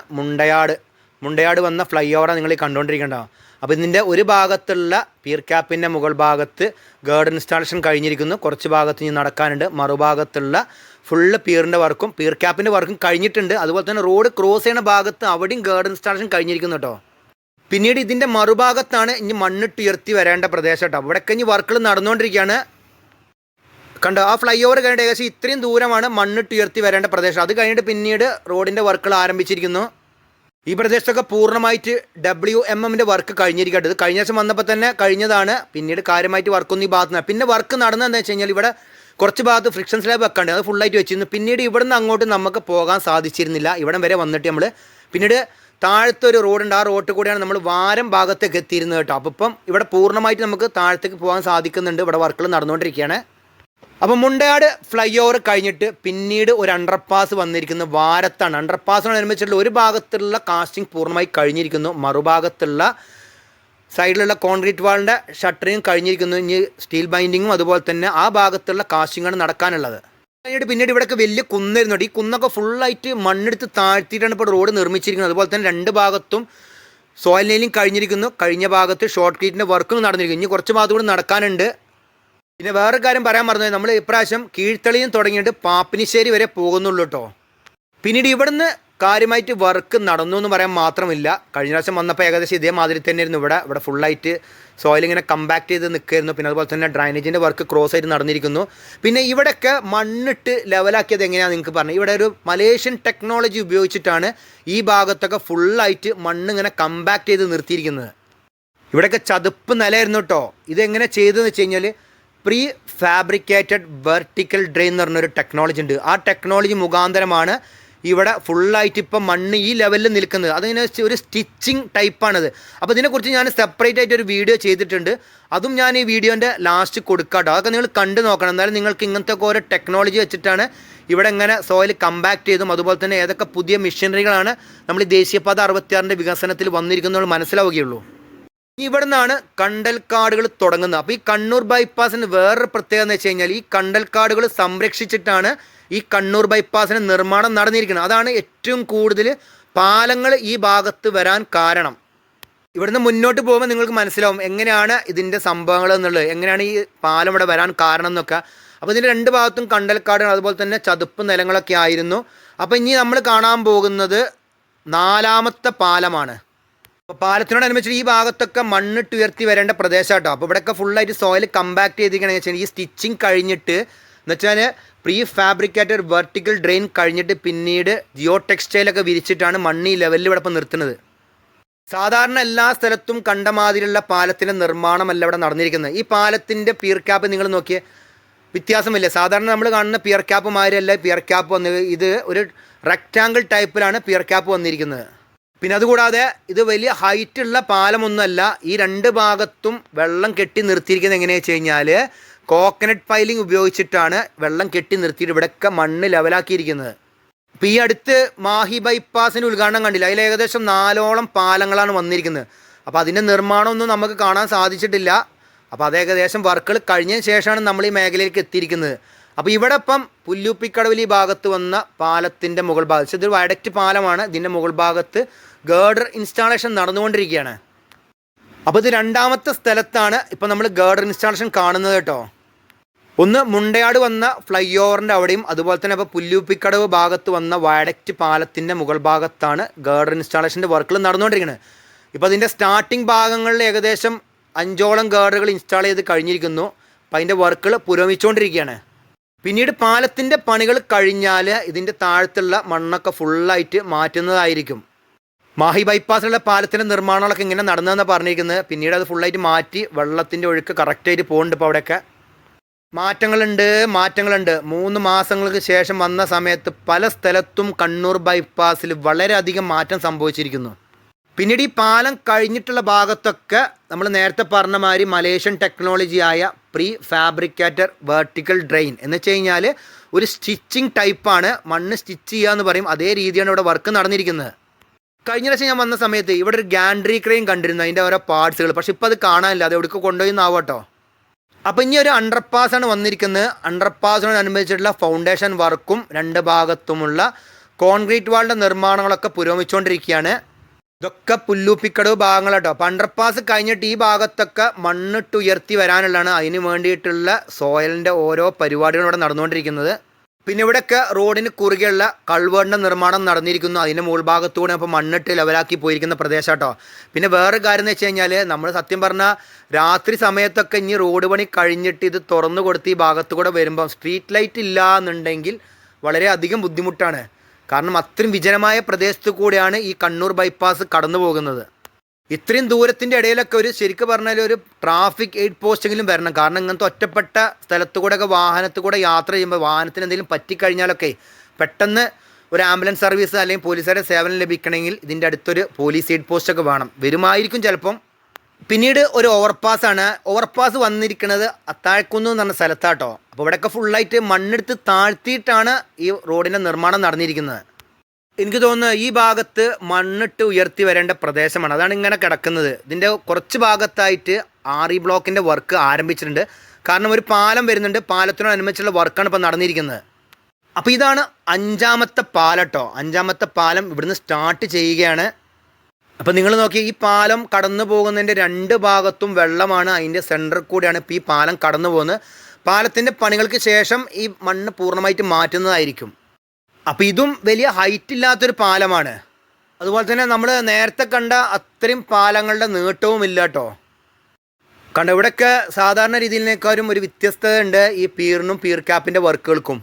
[SPEAKER 1] മുണ്ടയാട് വന്ന ഫ്ലൈ ഓവറാണ് നിങ്ങൾ കണ്ടുകൊണ്ടിരിക്കേണ്ടത്. അപ്പോൾ ഇതിൻ്റെ ഒരു ഭാഗത്തുള്ള പിയർ ക്യാപ്പിൻ്റെ മുകൾ ഭാഗത്ത് ഗേർഡർ ഇൻസ്റ്റാളേഷൻ കഴിഞ്ഞിരിക്കുന്നു. കുറച്ച് ഭാഗത്ത് ഇനി നടക്കാനുണ്ട്. മറുഭാഗത്തുള്ള ഫുള്ള് പിയറിൻ്റെ വർക്കും പിയർ ക്യാപ്പിൻ്റെ വർക്കും കഴിഞ്ഞിട്ടുണ്ട്. അതുപോലെ തന്നെ റോഡ് ക്രോസ് ചെയ്യുന്ന ഭാഗത്ത് അവിടെയും ഗേർഡർ ഇൻസ്റ്റാളേഷൻ കഴിഞ്ഞിരിക്കുന്നു കേട്ടോ. പിന്നീട് ഇതിൻ്റെ മറുഭാഗത്താണ് ഇനി മണ്ണിട്ട് ഉയർത്തി വരേണ്ട പ്രദേശം കേട്ടോ. അവിടെയൊക്കെ ഇനി വർക്കുകൾ നടന്നുകൊണ്ടിരിക്കുകയാണ്. കണ്ടോ ആ ഫ്ലൈ ഓവർ കഴിഞ്ഞിട്ട് ഏകദേശം ഇത്രയും ദൂരമാണ് മണ്ണിട്ട് ഉയർത്തി വരേണ്ട പ്രദേശം. അത് കഴിഞ്ഞിട്ട് പിന്നീട് റോഡിൻ്റെ വർക്കുകൾ ആരംഭിച്ചിരിക്കുന്നു. ഈ പ്രദേശത്തൊക്കെ പൂർണ്ണമായിട്ട് WMMൻ്റെ വർക്ക് കഴിഞ്ഞിരിക്കട്ടെ. ഇത് കഴിഞ്ഞ ദിവസം വന്നപ്പോൾ തന്നെ കഴിഞ്ഞതാണ്. പിന്നീട് കാര്യമായിട്ട് വർക്കൊന്നും ഈ ഭാഗത്ത് നിന്ന് പിന്നെ വർക്ക് നടന്നതെന്ന് വെച്ച് കഴിഞ്ഞാൽ ഇവിടെ കുറച്ച് ഭാഗത്ത് ഫ്രിക്ഷൻ സ്ലാബ് വെക്കാണ്ട് അത് ഫുള്ളായിട്ട് വെച്ചിരുന്നു. പിന്നീട് ഇവിടുന്ന് അങ്ങോട്ട് നമുക്ക് പോകാൻ സാധിച്ചിരുന്നില്ല. ഇവിടം വരെ വന്നിട്ട് നമ്മൾ പിന്നീട് താഴത്തൊരു റോഡുണ്ട്, ആ റോഡ് കൂടെയാണ് നമ്മൾ വാരം ഭാഗത്തേക്ക് എത്തിയിരുന്നത് കേട്ടോ. അപ്പോൾ ഇപ്പം ഇവിടെ പൂർണ്ണമായിട്ട് നമുക്ക് താഴത്തേക്ക് പോകാൻ സാധിക്കുന്നുണ്ട്. ഇവിടെ വർക്കുകൾ നടന്നുകൊണ്ടിരിക്കുകയാണ്. അപ്പോൾ മുണ്ടയാട് ഫ്ലൈ ഓവർ കഴിഞ്ഞിട്ട് പിന്നീട് ഒരു അണ്ടർപാസ് വന്നിരിക്കുന്നത് വാരത്താണ്. അണ്ടർപാസിനോടനുബന്ധിച്ചുള്ള ഒരു ഭാഗത്തുള്ള കാസ്റ്റിംഗ് പൂർണ്ണമായി കഴിഞ്ഞിരിക്കുന്നു. മറുഭാഗത്തുള്ള സൈഡിലുള്ള കോൺക്രീറ്റ് വാളിൻ്റെ ഷട്ടറിങ് കഴിഞ്ഞിരിക്കുന്നു. ഇനി സ്റ്റീൽ ബൈൻഡിങ്ങും അതുപോലെ തന്നെ ആ ഭാഗത്തുള്ള കാസ്റ്റിങ്ങാണ് നടക്കാനുള്ളത്. കഴിഞ്ഞിട്ട് പിന്നീട് ഇവിടെയൊക്കെ വലിയ കുന്നിരുന്നുണ്ട്. ഈ കുന്നൊക്കെ ഫുള്ളായിട്ട് മണ്ണെടുത്ത് താഴ്ത്തിയിട്ടാണ് ഇപ്പോൾ റോഡ് നിർമ്മിച്ചിരിക്കുന്നത്. അതുപോലെ തന്നെ രണ്ട് ഭാഗത്തും സോയിൽ നെയിലിംഗ് കഴിഞ്ഞിരിക്കുന്നു. കഴിഞ്ഞ ഭാഗത്ത് ഷോർട്ട് ക്രീറ്റിൻ്റെ വർക്കും നടന്നിരിക്കുന്നു. ഇനി കുറച്ച് ഭാഗത്ത് കൂടി നടക്കാനുണ്ട്. പിന്നെ വേറൊരു കാര്യം പറയാൻ പറഞ്ഞത്, നമ്മൾ ഇപ്രാവശ്യം കീഴ്ത്തളിയും തുടങ്ങിയിട്ട് പാപ്പിനിശ്ശേരി വരെ പോകുന്നുള്ളൂ കേട്ടോ. പിന്നീട് ഇവിടുന്ന് കാര്യമായിട്ട് വർക്ക് നടന്നു എന്ന് പറയാൻ മാത്രമില്ല. കഴിഞ്ഞ പ്രാവശ്യം വന്നപ്പോൾ ഏകദേശം ഇതേമാതിരി തന്നെയായിരുന്നു. ഇവിടെ ഫുള്ളായിട്ട് സോയിൽ ഇങ്ങനെ കമ്പാക്ട് ചെയ്ത് നിൽക്കുമായിരുന്നു. പിന്നെ അതുപോലെ തന്നെ ഡ്രൈനേജിൻ്റെ വർക്ക് ക്രോസ് ആയിട്ട് നടന്നിരിക്കുന്നു. പിന്നെ ഇവിടെയൊക്കെ മണ്ണിട്ട് ലെവലാക്കിയത് എങ്ങനെയാണെന്ന് നിങ്ങൾക്ക് പറഞ്ഞു. ഇവിടെ ഒരു മലേഷ്യൻ ടെക്നോളജി ഉപയോഗിച്ചിട്ടാണ് ഈ ഭാഗത്തൊക്കെ ഫുള്ളായിട്ട് മണ്ണ് ഇങ്ങനെ കമ്പാക്ട് ചെയ്ത് നിർത്തിയിരിക്കുന്നത്. ഇവിടെയൊക്കെ ചതുപ്പ് നിലയായിരുന്നു കേട്ടോ. ഇതെങ്ങനെ ചെയ്തതെന്ന് വെച്ച് കഴിഞ്ഞാൽ പ്രീ ഫാബ്രിക്കേറ്റഡ് വെർട്ടിക്കൽ ഡ്രെയിൻ എന്ന് പറഞ്ഞൊരു ടെക്നോളജി ഉണ്ട്. ആ ടെക്നോളജി മുഖാന്തരമാണ് ഇവിടെ ഫുള്ളായിട്ട് ഇപ്പം മണ്ണ് ഈ ലെവലിൽ നിൽക്കുന്നത്. അതിന് ഒരു സ്റ്റിച്ചിങ് ടൈപ്പാണത്. അപ്പോൾ ഇതിനെക്കുറിച്ച് ഞാൻ സെപ്പറേറ്റ് ആയിട്ട് ഒരു വീഡിയോ ചെയ്തിട്ടുണ്ട്. അതും ഞാൻ ഈ വീഡിയോൻ്റെ ലാസ്റ്റ് കൊടുക്കാട്ടോ. അതൊക്കെ നിങ്ങൾ കണ്ടു നോക്കണം. എന്നാലും നിങ്ങൾക്ക് ഇങ്ങനത്തെ ഓരോ ടെക്നോളജി വെച്ചിട്ടാണ് ഇവിടെ എങ്ങനെ സോയിൽ കമ്പാക്ട് ചെയ്തും അതുപോലെ തന്നെ ഏതൊക്കെ പുതിയ മെഷീനറികളാണ് നമ്മൾ ഈ ദേശീയപാത 66 വികസനത്തിൽ വന്നിരിക്കുന്നത് മനസ്സിലാവുകയുള്ളൂ. ഇവിടെ നിന്നാണ് കണ്ടൽക്കാടുകൾ തുടങ്ങുന്നത്. അപ്പോൾ ഈ കണ്ണൂർ ബൈപ്പാസിന് വേറൊരു പ്രത്യേകത എന്ന് വെച്ച് കഴിഞ്ഞാൽ ഈ കണ്ടൽക്കാടുകൾ സംരക്ഷിച്ചിട്ടാണ് ഈ കണ്ണൂർ ബൈപ്പാസിന് നിർമ്മാണം നടന്നിരിക്കുന്നത്. അതാണ് ഏറ്റവും കൂടുതൽ പാലങ്ങൾ ഈ ഭാഗത്ത് വരാൻ കാരണം. ഇവിടുന്ന് മുന്നോട്ട് പോകുമ്പോൾ നിങ്ങൾക്ക് മനസ്സിലാവും എങ്ങനെയാണ് ഇതിൻ്റെ സംഭവങ്ങൾ എന്നുള്ളത്, എങ്ങനെയാണ് ഈ പാലം ഇവിടെ വരാൻ കാരണം എന്നൊക്കെ. അപ്പോൾ ഇതിൻ്റെ രണ്ട് ഭാഗത്തും കണ്ടൽക്കാടുകൾ അതുപോലെ തന്നെ ചതുപ്പ് നിലങ്ങളൊക്കെ ആയിരുന്നു. അപ്പോൾ ഇനി നമ്മൾ കാണാൻ പോകുന്നത് 4ാമത്തെ പാലമാണ്. അപ്പോൾ പാലത്തിനോടനുബന്ധിച്ച് ഈ ഭാഗത്തൊക്കെ മണ്ണിട്ട് ഉയർത്തി വരേണ്ട പ്രദേശം കേട്ടോ. അപ്പോൾ ഇവിടെയൊക്കെ ഫുള്ളായിട്ട് സോയിൽ കമ്പാക്ട് ചെയ്തിരിക്കുകയാണെന്ന് വെച്ചാൽ ഈ സ്റ്റിച്ചിങ് കഴിഞ്ഞിട്ട് എന്ന് വെച്ചാൽ പ്രീ ഫാബ്രിക്കേറ്റഡ് വെർട്ടിക്കൽ ഡ്രെയിൻ കഴിഞ്ഞിട്ട് പിന്നീട് ജിയോ ടെക്സ്റ്റൈലൊക്കെ വിരിച്ചിട്ടാണ് മണ്ണ് ഈ ലെവലിൽ ഇവിടെ ഇപ്പോൾ നിർത്തുന്നത്. സാധാരണ എല്ലാ സ്ഥലത്തും കണ്ട മാതിരിയുള്ള പാലത്തിൻ്റെ നിർമ്മാണമല്ല ഇവിടെ നടന്നിരിക്കുന്നത്. ഈ പാലത്തിൻ്റെ പിയർ ക്യാപ്പ് നിങ്ങൾ നോക്കിയേ, വ്യത്യാസമില്ല. സാധാരണ നമ്മൾ കാണുന്ന പിയർ ക്യാപ്പ് മാതിരിയല്ല പിയർ ക്യാപ്പ് വന്നത്. ഇത് ഒരു റെക്റ്റാങ്കിൾ ടൈപ്പിലാണ് പിയർ ക്യാപ്പ് വന്നിരിക്കുന്നത്. പിന്നെ അതുകൂടാതെ ഇത് വലിയ ഹൈറ്റുള്ള പാലമൊന്നുമല്ല. ഈ രണ്ട് ഭാഗത്തും വെള്ളം കെട്ടി നിർത്തിയിരിക്കുന്നത് എങ്ങനെയാണെന്ന് വെച്ച് കഴിഞ്ഞാൽ കോക്കനട്ട് പൈലിംഗ് ഉപയോഗിച്ചിട്ടാണ് വെള്ളം കെട്ടി നിർത്തിയിട്ട് ഇവിടെയൊക്കെ മണ്ണ് ലെവലാക്കിയിരിക്കുന്നത്. ഇപ്പോൾ ഈ അടുത്ത് മാഹി ബൈപ്പാസിന് ഉദ്ഘാടനം കണ്ടില്ല, അതിൽ ഏകദേശം 4ഓളം പാലങ്ങളാണ് വന്നിരിക്കുന്നത്. അപ്പോൾ അതിൻ്റെ നിർമ്മാണമൊന്നും നമുക്ക് കാണാൻ സാധിച്ചിട്ടില്ല. അപ്പോൾ അത് ഏകദേശം വർക്കുകൾ കഴിഞ്ഞതിന് ശേഷമാണ് നമ്മൾ ഈ മേഖലയിലേക്ക് എത്തിയിരിക്കുന്നത്. അപ്പോൾ ഇവിടെ ഇപ്പം പുല്ലൂപ്പിക്കടവിൽ ഈ ഭാഗത്ത് വന്ന പാലത്തിൻ്റെ മുകൾ ഭാഗത്ത്, ഇതൊരു വയഡക്റ്റ് പാലമാണ്, ഇതിൻ്റെ മുകൾ ഭാഗത്ത് ഗേർഡർ ഇൻസ്റ്റാളേഷൻ നടന്നുകൊണ്ടിരിക്കുകയാണ്. അപ്പോൾ ഇത് രണ്ടാമത്തെ സ്ഥലത്താണ് ഇപ്പോൾ നമ്മൾ ഗേർഡർ ഇൻസ്റ്റാളേഷൻ കാണുന്നത് കേട്ടോ. ഒന്ന് മുണ്ടയാട് വന്ന ഫ്ലൈ ഓവറിൻ്റെ അവിടെയും, അതുപോലെ തന്നെ ഇപ്പോൾ പുല്ലൂപ്പിക്കടവ് ഭാഗത്ത് വന്ന വയഡക്റ്റ് പാലത്തിൻ്റെ മുകൾ ഭാഗത്താണ് ഗേർഡർ ഇൻസ്റ്റാളേഷൻ്റെ വർക്കുകൾ നടന്നുകൊണ്ടിരിക്കുന്നത്. ഇപ്പോൾ അതിൻ്റെ സ്റ്റാർട്ടിംഗ് ഭാഗങ്ങളിൽ ഏകദേശം 5ഓളം ഗേർഡറുകൾ ഇൻസ്റ്റാൾ ചെയ്ത് കഴിഞ്ഞിരിക്കുന്നു. അപ്പോൾ അതിൻ്റെ വർക്കുകൾ പുരോഗമിച്ചുകൊണ്ടിരിക്കുകയാണ്. പിന്നീട് പാലത്തിൻ്റെ പണികൾ കഴിഞ്ഞാൽ ഇതിൻ്റെ താഴത്തുള്ള മണ്ണൊക്കെ ഫുള്ളായിട്ട് മാറ്റുന്നതായിരിക്കും. മാഹി ബൈപ്പാസിലുള്ള പാലത്തിൻ്റെ നിർമ്മാണങ്ങളൊക്കെ ഇങ്ങനെ നടന്നതെന്നാണ് പറഞ്ഞിരിക്കുന്നത്. പിന്നീട് അത് ഫുള്ളായിട്ട് മാറ്റി വെള്ളത്തിൻ്റെ ഒഴുക്ക് കറക്റ്റായിട്ട് പോകുന്നുണ്ട്. ഇപ്പോൾ അവിടെയൊക്കെ മാറ്റങ്ങളുണ്ട്. 3 മാസങ്ങൾക്ക് ശേഷം വന്ന സമയത്ത് പല സ്ഥലത്തും കണ്ണൂർ ബൈപ്പാസിൽ വളരെയധികം മാറ്റം സംഭവിച്ചിരിക്കുന്നു. പിന്നീട് ഈ പാലം കഴിഞ്ഞിട്ടുള്ള ഭാഗത്തൊക്കെ നമ്മൾ നേരത്തെ പറഞ്ഞ മാതിരി മലേഷ്യൻ ടെക്നോളജിയായ പ്രീ ഫാബ്രിക്കേറ്റർ വെർട്ടിക്കൽ ഡ്രെയിൻ എന്ന് വെച്ച് കഴിഞ്ഞാൽ ഒരു സ്റ്റിച്ചിങ് ടൈപ്പാണ്. മണ്ണ് സ്റ്റിച്ച് ചെയ്യുക എന്ന് പറയും, അതേ രീതിയാണ് ഇവിടെ വർക്ക് നടന്നിരിക്കുന്നത്. കഴിഞ്ഞ പ്രാവശ്യം ഞാൻ വന്ന സമയത്ത് ഇവിടെ ഒരു ഗാൻഡ്രി ക്രെയിൻ കണ്ടിരുന്നു, അതിൻ്റെ ഓരോ പാർട്സുകൾ. പക്ഷെ ഇപ്പോൾ അത് കാണാനില്ല, അത് എവിടേക്ക് കൊണ്ടുപോയി എന്നാവട്ടോ. അപ്പോൾ ഇനി ഒരു അണ്ടർപാസാണ് വന്നിരിക്കുന്നത്. അണ്ടർപാസിനോടനുബന്ധിച്ചിട്ടുള്ള ഫൗണ്ടേഷൻ വർക്കും 2 ഭാഗത്തുമുള്ള കോൺക്രീറ്റ് വാളിൻ്റെ നിർമ്മാണങ്ങളൊക്കെ പുരോഗമിച്ചുകൊണ്ടിരിക്കുകയാണ്. ഇതൊക്കെ പുല്ലൂപ്പിക്കടവ് ഭാഗങ്ങളാട്ടോ. അപ്പോൾ അണ്ടർപാസ് കഴിഞ്ഞിട്ട് ഈ ഭാഗത്തൊക്കെ മണ്ണിട്ട് ഉയർത്തി വരാനുള്ളതാണ്. അതിന് വേണ്ടിയിട്ടുള്ള സോയിലിൻ്റെ ഓരോ പരിപാടികളും ഇവിടെ നടന്നുകൊണ്ടിരിക്കുന്നത്. പിന്നെ ഇവിടെയൊക്കെ റോഡിന് കുറുകെയുള്ള കൾവേറിൻ്റെ നിർമ്മാണം നടന്നിരിക്കുന്നു. അതിൻ്റെ മുകൾ ഭാഗത്തൂടെ അപ്പോൾ മണ്ണിട്ട് ലെവലാക്കി പോയിരിക്കുന്ന പ്രദേശം കേട്ടോ. പിന്നെ വേറൊരു കാര്യം എന്ന് വെച്ച് കഴിഞ്ഞാൽ, നമ്മൾ സത്യം പറഞ്ഞാൽ രാത്രി സമയത്തൊക്കെ ഇനി റോഡ് പണി കഴിഞ്ഞിട്ട് ഇത് തുറന്നു കൊടുത്ത് ഈ ഭാഗത്തു കൂടെ വരുമ്പോൾ സ്ട്രീറ്റ് ലൈറ്റ് ഇല്ല എന്നുണ്ടെങ്കിൽ വളരെയധികം ബുദ്ധിമുട്ടാണ്. കാരണം അത്രയും വിജനമായ പ്രദേശത്തു കൂടെയാണ് ഈ കണ്ണൂർ ബൈപ്പാസ് കടന്നു പോകുന്നത്. ഇത്രയും ദൂരത്തിൻ്റെ ഇടയിലൊക്കെ ഒരു ശരിക്കും പറഞ്ഞാൽ ഒരു ട്രാഫിക് എയ്ഡ് പോസ്റ്റെങ്കിലും വരണം. കാരണം ഇങ്ങനത്തെ ഒറ്റപ്പെട്ട സ്ഥലത്തു കൂടെയൊക്കെ വാഹനത്തിൽ കൂടെ യാത്ര ചെയ്യുമ്പോൾ വാഹനത്തിന് എന്തെങ്കിലും പറ്റിക്കഴിഞ്ഞാലൊക്കെ പെട്ടെന്ന് ഒരു ആംബുലൻസ് സർവീസ് അല്ലെങ്കിൽ പോലീസുകാരുടെ സേവനം ലഭിക്കണമെങ്കിൽ ഇതിൻ്റെ അടുത്തൊരു പോലീസ് എയ്ഡ് പോസ്റ്റൊക്കെ വേണം, വരുമായിരിക്കും ചിലപ്പം. പിന്നീട് ഒരു ഓവർപാസ്സാണ്. ഓവർപാസ് വന്നിരിക്കുന്നത് അത്താഴക്കുന്ന് എന്ന് പറഞ്ഞ സ്ഥലത്താട്ടോ. അപ്പോൾ ഇവിടെയൊക്കെ ഫുള്ളായിട്ട് മണ്ണെടുത്ത് താഴ്ത്തിയിട്ടാണ് ഈ റോഡിൻ്റെ നിർമ്മാണം നടന്നിരിക്കുന്നത്. എനിക്ക് തോന്നുന്നു ഈ ഭാഗത്ത് മണ്ണിട്ട് ഉയർത്തി വരേണ്ട പ്രദേശമാണ്, അതാണ് ഇങ്ങനെ കിടക്കുന്നത്. ഇതിൻ്റെ കുറച്ച് ഭാഗത്തായിട്ട് RE ബ്ലോക്കിൻ്റെ വർക്ക് ആരംഭിച്ചിട്ടുണ്ട്. കാരണം ഒരു പാലം വരുന്നുണ്ട്, പാലത്തിനോടനുബന്ധിച്ചുള്ള വർക്കാണ് ഇപ്പോൾ നടന്നിരിക്കുന്നത്. അപ്പോൾ ഇതാണ് 5ാമത്തെ പാലട്ടോ. 5ാമത്തെ പാലം ഇവിടുന്ന് സ്റ്റാർട്ട് ചെയ്യുകയാണ്. അപ്പോൾ നിങ്ങൾ നോക്കി, ഈ പാലം കടന്നു പോകുന്നതിൻ്റെ 2 ഭാഗത്തും വെള്ളമാണ്, അതിൻ്റെ സെൻറ്ററിൽ കൂടെയാണ് ഇപ്പോൾ ഈ പാലം കടന്നു പോകുന്നത്. പാലത്തിൻ്റെ പണികൾക്ക് ശേഷം ഈ മണ്ണ് പൂർണ്ണമായിട്ട് മാറ്റുന്നതായിരിക്കും. അപ്പോൾ ഇതും വലിയ ഹൈറ്റ് ഇല്ലാത്തൊരു പാലമാണ്. അതുപോലെ തന്നെ നമ്മൾ നേരത്തെ കണ്ട അത്രയും പാലങ്ങളുടെ നീട്ടവും ഇല്ല കേട്ടോ. കണ്ട ഇവിടെയൊക്കെ സാധാരണ രീതിയിലേക്കാരും ഒരു വ്യത്യസ്തത ഉണ്ട് ഈ പീറിനും പീർ ക്യാപ്പിൻ്റെ വർക്കുകൾക്കും.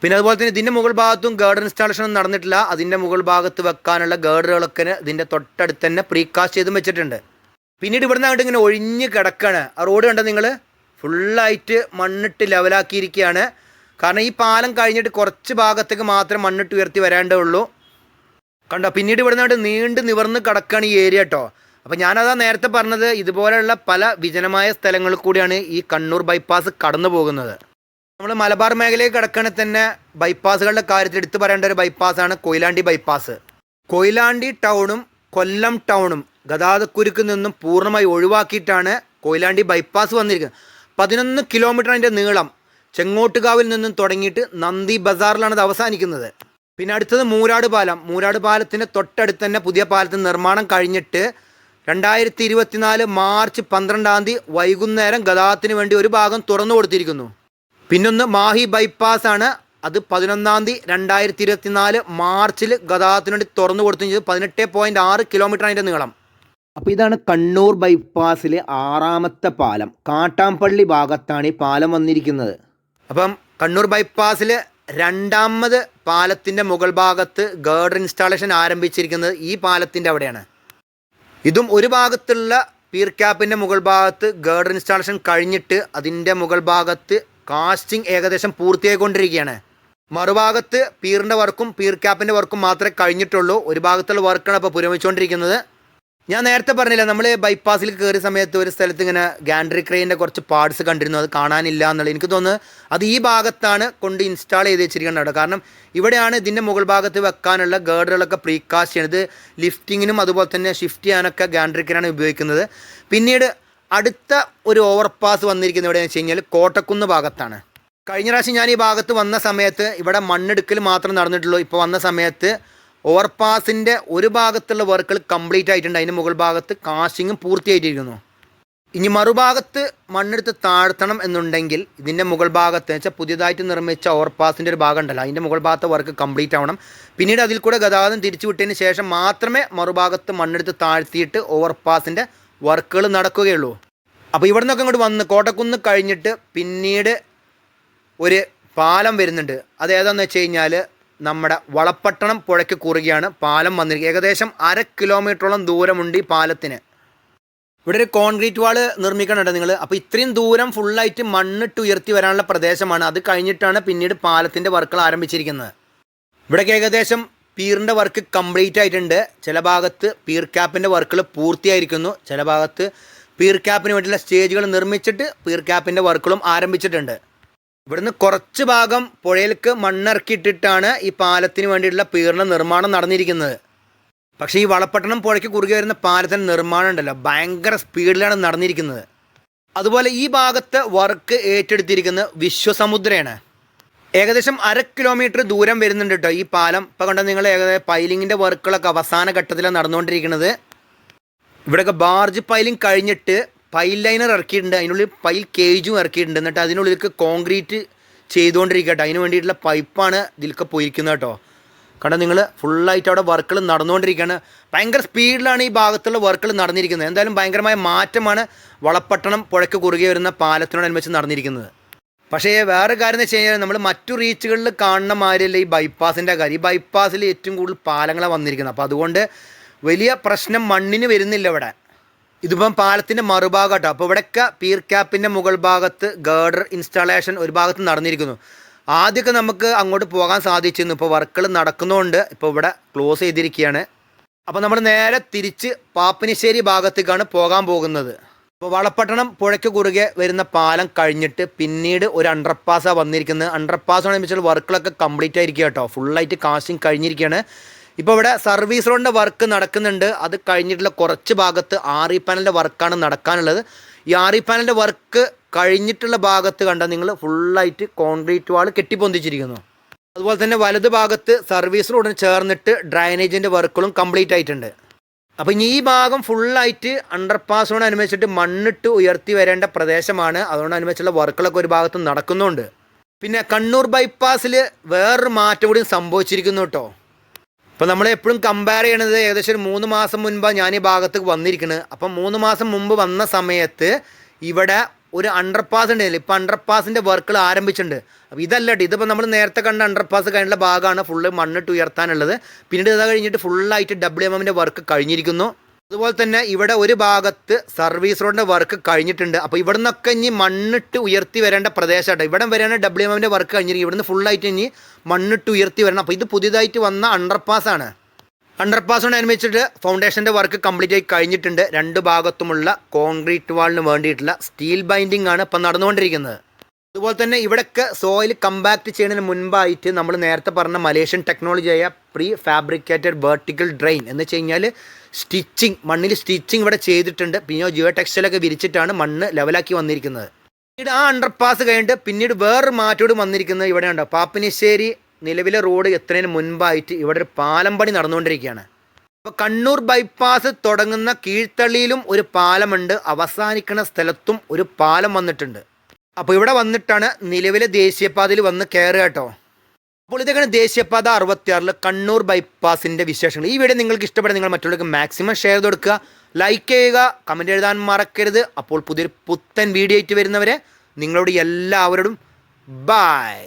[SPEAKER 1] പിന്നെ അതുപോലെ തന്നെ ഇതിൻ്റെ മുകൾ ഭാഗത്തും ഗേർഡർ ഇൻസ്റ്റാളേഷൻ ഒന്നും നടന്നിട്ടില്ല. അതിൻ്റെ മുകൾ ഭാഗത്ത് വെക്കാനുള്ള ഗേർഡറുകളൊക്കെ ഇതിൻ്റെ തൊട്ടടുത്ത് തന്നെ പ്രീകാസ്റ്റ് ചെയ്തും വെച്ചിട്ടുണ്ട്. പിന്നീട് ഇവിടുന്ന് അങ്ങോട്ട് ഇങ്ങനെ ഒഴിഞ്ഞ് കിടക്കുകയാണ്. ആ റോഡ് കണ്ടോ നിങ്ങൾ, ഫുള്ളായിട്ട് മണ്ണിട്ട് ലെവലാക്കിയിരിക്കുകയാണ്. കാരണം ഈ പാലം കഴിഞ്ഞിട്ട് കുറച്ച് ഭാഗത്തേക്ക് മാത്രം മണ്ണിട്ട് ഉയർത്തി വരേണ്ടേ ഉള്ളൂ. കണ്ടോ, പിന്നീട് ഇവിടുന്ന് അങ്ങോട്ട് നീണ്ട് നിവർന്ന് കിടക്കുകയാണ് ഈ ഏരിയ കേട്ടോ. അപ്പോൾ ഞാനതാ നേരത്തെ പറഞ്ഞത്, ഇതുപോലെയുള്ള പല വിജനമായ സ്ഥലങ്ങളിൽ കൂടിയാണ് ഈ കണ്ണൂർ ബൈപ്പാസ് കടന്നു പോകുന്നത്. നമ്മൾ മലബാർ മേഖലയിൽ കിടക്കുകയാണെങ്കിൽ തന്നെ ബൈപ്പാസുകളുടെ കാര്യത്തിൽ എടുത്തു പറയേണ്ട ഒരു ബൈപ്പാസാണ് കൊയിലാണ്ടി ബൈപ്പാസ്. കൊയിലാണ്ടി ടൗണും കൊല്ലം ടൗണും ഗതാഗതക്കുരുക്കിൽ നിന്നും പൂർണ്ണമായി ഒഴിവാക്കിയിട്ടാണ് കൊയിലാണ്ടി ബൈപ്പാസ് വന്നിരിക്കുന്നത്. 11 കിലോമീറ്റർ അതിൻ്റെ നീളം. ചെങ്ങോട്ടുകാവിൽ നിന്നും തുടങ്ങിയിട്ട് നന്ദി ബസാറിലാണ് ഇത് അവസാനിക്കുന്നത്. പിന്നെ അടുത്തത് മൂരാട് പാലം. മൂരാട് പാലത്തിൻ്റെ തൊട്ടടുത്ത് തന്നെ പുതിയ പാലത്തിന് നിർമ്മാണം കഴിഞ്ഞിട്ട് 2024 മാർച്ച് 12 വൈകുന്നേരം ഗതാഗതത്തിന് വേണ്ടി ഒരു ഭാഗം തുറന്നു കൊടുത്തിരിക്കുന്നു. പിന്നൊന്ന് മാഹി ബൈപ്പാസാണ്. അത് 11 2024 മാർച്ചിൽ ഗതാഗതത്തിന് വേണ്ടി തുറന്നു കൊടുത്തു. 18.6 കിലോമീറ്റർ അതിൻ്റെ നീളം. അപ്പോൾ ഇതാണ് കണ്ണൂർ ബൈപ്പാസിലെ 6ാമത്തെ പാലം. കാട്ടാമ്പള്ളി ഭാഗത്താണ് ഈ പാലം വന്നിരിക്കുന്നത്. അപ്പം കണ്ണൂർ ബൈപ്പാസിൽ 2ാമത് പാലത്തിൻ്റെ മുകൾ ഭാഗത്ത് ഗേർഡർ ഇൻസ്റ്റാളേഷൻ ആരംഭിച്ചിരിക്കുന്നത് ഈ പാലത്തിൻ്റെ അവിടെയാണ്. ഇതും ഒരു ഭാഗത്തുള്ള പീർ ക്യാപ്പിൻ്റെ മുകൾ ഭാഗത്ത് ഗേർഡർ ഇൻസ്റ്റാളേഷൻ കഴിഞ്ഞിട്ട് അതിൻ്റെ മുകൾ ഭാഗത്ത് കാസ്റ്റിംഗ് ഏകദേശം പൂർത്തിയായിക്കൊണ്ടിരിക്കുകയാണ്. മറുഭാഗത്ത് പീറിൻ്റെ വർക്കും പീർ ക്യാപ്പിൻ്റെ വർക്കും മാത്രമേ കഴിഞ്ഞിട്ടുള്ളൂ. ഒരു ഭാഗത്തുള്ള വർക്കാണ് ഇപ്പോൾ പുരോഗമിച്ചുകൊണ്ടിരിക്കുന്നത്. ഞാൻ നേരത്തെ പറഞ്ഞില്ല, നമ്മൾ ബൈപ്പാസിൽ കയറിയ സമയത്ത് ഒരു സ്ഥലത്ത് ഇങ്ങനെ ഗാൻഡ്രി ക്രെയിൻ്റെ കുറച്ച് പാർട്സ് കണ്ടിരുന്നു, അത് കാണാനില്ല എന്നുള്ളത്. എനിക്ക് തോന്നുന്നു അത് ഈ ഭാഗത്താണ് കൊണ്ട് ഇൻസ്റ്റാൾ ചെയ്ത് വെച്ചിരിക്കുന്നത്. കാരണം ഇവിടെയാണ് ഇതിൻ്റെ മുകൾ ഭാഗത്ത് വെക്കാനുള്ള ഗേർഡുകളൊക്കെ പ്രീകാസ്റ്റ് ചെയ്യുന്നത്. ലിഫ്റ്റിങ്ങിനും അതുപോലെ തന്നെ ഷിഫ്റ്റ് ചെയ്യാനൊക്കെ ഗാൻഡ്രി ക്രെയിനാണ് ഉപയോഗിക്കുന്നത്. പിന്നീട് അടുത്ത ഒരു ഓവർപാസ് വന്നിരിക്കുന്നത് എവിടെയാണെന്ന് വെച്ച് കഴിഞ്ഞാൽ കോട്ടക്കുന്ന് ഭാഗത്താണ്. കഴിഞ്ഞ പ്രാവശ്യം ഞാൻ ഈ ഭാഗത്ത് വന്ന സമയത്ത് ഇവിടെ മണ്ണെടുക്കൽ മാത്രം നടന്നിട്ടുള്ളൂ. ഇപ്പോൾ വന്ന സമയത്ത് ഓവർപാസിൻ്റെ ഒരു ഭാഗത്തുള്ള വർക്കുകൾ കംപ്ലീറ്റ് ആയിട്ടുണ്ട്. അതിൻ്റെ മുകൾ ഭാഗത്ത് കാസ്റ്റിങ്ങും പൂർത്തിയായിട്ടിരിക്കുന്നു. ഇനി മറുഭാഗത്ത് മണ്ണെടുത്ത് താഴ്ത്തണം എന്നുണ്ടെങ്കിൽ ഇതിൻ്റെ മുകൾ ഭാഗത്ത് വെച്ചാൽ പുതിയതായിട്ട് നിർമ്മിച്ച ഓവർപാസിൻ്റെ ഒരു ഭാഗം ഉണ്ടല്ലോ, അതിൻ്റെ മുകൾ ഭാഗത്തെ വർക്ക് കംപ്ലീറ്റ് ആവണം. പിന്നീട് അതിൽ കൂടെ ഗതാഗതം തിരിച്ചു വിട്ടതിന് ശേഷം മാത്രമേ മറുഭാഗത്ത് മണ്ണെടുത്ത് താഴ്ത്തിയിട്ട് ഓവർപാസിൻ്റെ വർക്കുകൾ നടക്കുകയുള്ളൂ. അപ്പോൾ ഇവിടെ നിന്നൊക്കെ ഇങ്ങോട്ട് വന്ന് കോട്ടക്കുന്ന് കഴിഞ്ഞിട്ട് പിന്നീട് ഒരു പാലം വരുന്നുണ്ട്. അത് ഏതാണെന്ന് വെച്ച് കഴിഞ്ഞാൽ നമ്മുടെ വളപ്പട്ടണം പുഴയ്ക്ക് കുറുകെയാണ് പാലം വന്നിരിക്കുന്നത്. ഏകദേശം 1/2 കിലോമീറ്ററോളം ദൂരമുണ്ട് ഈ പാലത്തിന്. ഇവിടെ ഒരു കോൺക്രീറ്റ് വാൾ നിർമ്മിക്കണുണ്ട് നിങ്ങൾ. അപ്പോൾ ഇത്രയും ദൂരം ഫുള്ളായിട്ട് മണ്ണിട്ട് ഉയർത്തി വരാനുള്ള പ്രദേശമാണ്. അത് കഴിഞ്ഞിട്ടാണ് പിന്നീട് പാലത്തിൻ്റെ വർക്കുകൾ ആരംഭിച്ചിരിക്കുന്നത്. ഇവിടേക്ക് ഏകദേശം പീറിൻ്റെ വർക്ക് കംപ്ലീറ്റ് ആയിട്ടുണ്ട്. ചില ഭാഗത്ത് പീർ ക്യാപ്പിൻ്റെ വർക്കുകൾ പൂർത്തിയായിരിക്കുന്നു. ചില ഭാഗത്ത് പീർ ക്യാപ്പിന് വേണ്ടിയുള്ള സ്റ്റേജുകൾ നിർമ്മിച്ചിട്ട് പീർ ക്യാപ്പിൻ്റെ വർക്കുകളും ആരംഭിച്ചിട്ടുണ്ട്. ഇവിടുന്ന് കുറച്ച് ഭാഗം പുഴയിലേക്ക് മണ്ണിറക്കിയിട്ടിട്ടാണ് ഈ പാലത്തിന് വേണ്ടിയിട്ടുള്ള പീറിൻ്റെ നിർമ്മാണം നടന്നിരിക്കുന്നത്. പക്ഷേ ഈ വളപ്പട്ടണം പുഴയ്ക്ക് കുറുകെ വരുന്ന പാലത്തിൻ്റെ നിർമ്മാണം ഉണ്ടല്ലോ, ഭയങ്കര സ്പീഡിലാണ് നടന്നിരിക്കുന്നത്. അതുപോലെ ഈ ഭാഗത്ത് വർക്ക് ഏറ്റെടുത്തിരിക്കുന്നത് വിശ്വസമുദ്രയാണ്. ഏകദേശം 1/2 കിലോമീറ്റർ ദൂരം വരുന്നുണ്ട് കേട്ടോ ഈ പാലം. ഇപ്പോൾ കണ്ടാൽ നിങ്ങൾ ഏകദേശം പൈലിങ്ങിൻ്റെ വർക്കുകളൊക്കെ അവസാന ഘട്ടത്തിലാണ് നടന്നുകൊണ്ടിരിക്കുന്നത്. ഇവിടെയൊക്കെ ബാർജ് പൈലിംഗ് കഴിഞ്ഞിട്ട് പൈൽ ലൈനർ ഇറക്കിയിട്ടുണ്ട്, അതിനുള്ളിൽ പൈൽ കേജും ഇറക്കിയിട്ടുണ്ട്. എന്നിട്ട് അതിനുള്ളിലേക്ക് കോൺക്രീറ്റ് ചെയ്തുകൊണ്ടിരിക്കട്ടെ, അതിന് വേണ്ടിയിട്ടുള്ള പൈപ്പാണ് ഇതിലൊക്കെ പോയിരിക്കുന്നത് കേട്ടോ. കാരണം നിങ്ങൾ ഫുള്ളായിട്ട് അവിടെ വർക്കുകൾ നടന്നുകൊണ്ടിരിക്കുകയാണ്. ഭയങ്കര സ്പീഡിലാണ് ഈ ഭാഗത്തുള്ള വർക്കുകൾ നടന്നിരിക്കുന്നത്. എന്തായാലും ഭയങ്കരമായ മാറ്റമാണ് വളപ്പട്ടണം പുഴയ്ക്ക് കുറുകെ വരുന്ന പാലത്തിനോടനുബന്ധിച്ച് നടന്നിരിക്കുന്നത്. പക്ഷേ വേറെ കാര്യം എന്ന് വെച്ച് കഴിഞ്ഞാൽ നമ്മൾ മറ്റു റീച്ചുകളിൽ കാണുന്ന മാതിരിയല്ല ഈ ബൈപ്പാസിൻ്റെ കാര്യം. ഈ ബൈപ്പാസിൽ ഏറ്റവും കൂടുതൽ പാലങ്ങളാണ് വന്നിരിക്കുന്നത്. അപ്പോൾ അതുകൊണ്ട് വലിയ പ്രശ്നം മണ്ണിന് വരുന്നില്ല ഇവിടെ. ഇതിപ്പം പാലത്തിൻ്റെ മറുഭാഗം കേട്ടോ. അപ്പോൾ ഇവിടെയൊക്കെ പീർ ക്യാപ്പിൻ്റെ മുകൾ ഭാഗത്ത് ഗേർഡർ ഇൻസ്റ്റാളേഷൻ ഒരു ഭാഗത്ത് നടന്നിരിക്കുന്നു. ആദ്യമൊക്കെ നമുക്ക് അങ്ങോട്ട് പോകാൻ സാധിച്ചിരുന്നു. ഇപ്പോൾ വർക്കുകൾ നടക്കുന്നതുകൊണ്ട് ഇപ്പോൾ ഇവിടെ ക്ലോസ് ചെയ്തിരിക്കുകയാണ്. അപ്പോൾ നമ്മൾ നേരെ തിരിച്ച് പാപ്പിനിശ്ശേരി ഭാഗത്തേക്കാണ് പോകാൻ പോകുന്നത്. അപ്പോൾ വളപ്പട്ടണം പുഴയ്ക്ക് കുറുകെ വരുന്ന പാലം കഴിഞ്ഞിട്ട് പിന്നീട് ഒരു അണ്ടർപാസാണ് വന്നിരിക്കുന്നത്. അണ്ടർപാസാണ് വെച്ചാൽ വർക്കുകളൊക്കെ കംപ്ലീറ്റ് ആയിരിക്കുക കേട്ടോ. ഫുള്ളായിട്ട് കാസ്റ്റിംഗ് കഴിഞ്ഞിരിക്കുകയാണ്. ഇപ്പോൾ ഇവിടെ സർവീസ് റോഡിൻ്റെ വർക്ക് നടക്കുന്നുണ്ട്. അത് കഴിഞ്ഞിട്ടുള്ള കുറച്ച് ഭാഗത്ത് RE പാനലിൻ്റെ വർക്കാണ് നടക്കാനുള്ളത്. ഈ RE പാനലിൻ്റെ വർക്ക് കഴിഞ്ഞിട്ടുള്ള ഭാഗത്ത് കണ്ടാൽ നിങ്ങൾ ഫുള്ളായിട്ട് കോൺക്രീറ്റ് വാൾ കെട്ടിപ്പൊന്തിച്ചിരിക്കുന്നു. അതുപോലെ തന്നെ വലത് ഭാഗത്ത് സർവീസ് റോഡിന് ചേർന്നിട്ട് ഡ്രൈനേജിൻ്റെ വർക്കുകളും കംപ്ലീറ്റ് ആയിട്ടുണ്ട്. അപ്പോൾ ഇനി ഈ ഭാഗം ഫുള്ളായിട്ട് അണ്ടർപാസിനോടനുബന്ധിച്ചിട്ട് മണ്ണിട്ട് ഉയർത്തി വരേണ്ട പ്രദേശമാണ്. അതുകൊണ്ടനുബന്ധിച്ചുള്ള വർക്കുകളൊക്കെ ഒരു ഭാഗത്ത് നടക്കുന്നുണ്ട്. പിന്നെ കണ്ണൂർ ബൈപ്പാസിൽ വേറൊരു മാറ്റം കൂടി സംഭവിച്ചിരിക്കുന്നു കേട്ടോ. ഇപ്പോൾ നമ്മളെപ്പോഴും കമ്പയർ ചെയ്യണത് ഏകദേശം ഒരു 3 മാസം മുൻപാണ് ഞാൻ ഈ ഭാഗത്തേക്ക് വന്നിരിക്കുന്നത്. അപ്പം 3 മാസം മുമ്പ് വന്ന സമയത്ത് ഇവിടെ ഒരു അണ്ടർപാസ് ഉണ്ടായില്ല. ഇപ്പോൾ അണ്ടർപാസിൻ്റെ വർക്കുകൾ ആരംഭിച്ചിട്ടുണ്ട്. അപ്പോൾ ഇതല്ല, ഇതിപ്പോൾ നമ്മൾ നേരത്തെ കണ്ട അണ്ടർപാസ് കഴിഞ്ഞുള്ള ഭാഗമാണ് ഫുള്ള് മണ്ണിട്ട് ഉയർത്താനുള്ളത്. പിന്നീട് ഇത് കഴിഞ്ഞിട്ട് ഫുള്ളായിട്ട് WMMൻ്റെ വർക്ക് കഴിഞ്ഞിരിക്കുന്നു. അതുപോലെ തന്നെ ഇവിടെ ഒരു ഭാഗത്ത് സർവീസ് റോഡിൻ്റെ വർക്ക് കഴിഞ്ഞിട്ടുണ്ട്. അപ്പോൾ ഇവിടെ നിന്നൊക്കെ ഇനി മണ്ണിട്ട് ഉയർത്തി വരേണ്ട പ്രദേശമായിട്ട് ഇവിടെ വരെയാണ് WMMൻ്റെ വർക്ക് കഴിഞ്ഞിരിക്കും. ഇവിടുന്ന് ഫുള്ളായിട്ട് ഇനി മണ്ണിട്ട് ഉയർത്തി വരണം. അപ്പോൾ ഇത് പുതിയതായിട്ട് വന്ന അണ്ടർപാസാണ്. അണ്ടർപാസിനോടനുബന്ധിച്ചിട്ട് ഫൗണ്ടേഷൻ്റെ വർക്ക് കംപ്ലീറ്റ് ആയി കഴിഞ്ഞിട്ടുണ്ട്. 2 ഭാഗത്തുമുള്ള കോൺക്രീറ്റ് വാളിന് വേണ്ടിയിട്ടുള്ള സ്റ്റീൽ ബൈൻഡിങ് ആണ് ഇപ്പം നടന്നുകൊണ്ടിരിക്കുന്നത്. അതുപോലെ തന്നെ ഇവിടെയൊക്കെ സോയിൽ കമ്പാക്ട് ചെയ്യുന്നതിന് മുൻപായിട്ട് നമ്മൾ നേരത്തെ പറഞ്ഞ മലേഷ്യൻ ടെക്നോളജിയായ പ്രീ ഫാബ്രിക്കേറ്റഡ് വെർട്ടിക്കൽ ഡ്രെയിൻ എന്ന് വെച്ച് കഴിഞ്ഞാൽ സ്റ്റിച്ചിങ്, മണ്ണിൽ സ്റ്റിച്ചിങ് ഇവിടെ ചെയ്തിട്ടുണ്ട്. പിന്നെ ജിയോ ടെക്സ്റ്റൈലൊക്കെ വിരിച്ചിട്ടാണ് മണ്ണ് ലെവലാക്കി വന്നിരിക്കുന്നത്. പിന്നീട് ആ അണ്ടർപാസ് കഴിഞ്ഞിട്ട് പിന്നീട് വേറൊരു മാറ്റോട് വന്നിരിക്കുന്നത് ഇവിടെയുണ്ട്. പാപ്പിനിശ്ശേരി നിലവിലെ റോഡ് എത്തുന്നതിന് മുൻപായിട്ട് ഇവിടെ ഒരു പാലം പണി നടന്നുകൊണ്ടിരിക്കുകയാണ്. അപ്പോൾ കണ്ണൂർ ബൈപ്പാസ് തുടങ്ങുന്ന കീഴ്ത്തള്ളിയിലും ഒരു പാലമുണ്ട്, അവസാനിക്കുന്ന സ്ഥലത്തും ഒരു പാലം വന്നിട്ടുണ്ട്. അപ്പോൾ ഇവിടെ വന്നിട്ടാണ് നിലവിലെ ദേശീയപാതയിൽ വന്ന് കയറുക കേട്ടോ. അപ്പോൾ ഇതൊക്കെയാണ് ദേശീയപാത 66 കണ്ണൂർ ബൈപ്പാസിൻ്റെ വിശേഷങ്ങൾ. ഈ വീഡിയോ നിങ്ങൾക്ക് ഇഷ്ടപ്പെടുക നിങ്ങൾ മറ്റുള്ളവർക്ക് മാക്സിമം ഷെയർ ചെയ്ത് കൊടുക്കുക, ലൈക്ക് ചെയ്യുക, കമൻറ്റ് എഴുതാൻ മറക്കരുത്. അപ്പോൾ പുതിയൊരു പുത്തൻ വീഡിയോ ആയിട്ട് വരുന്നവരെ നിങ്ങളോട് എല്ലാവരോടും ബൈ.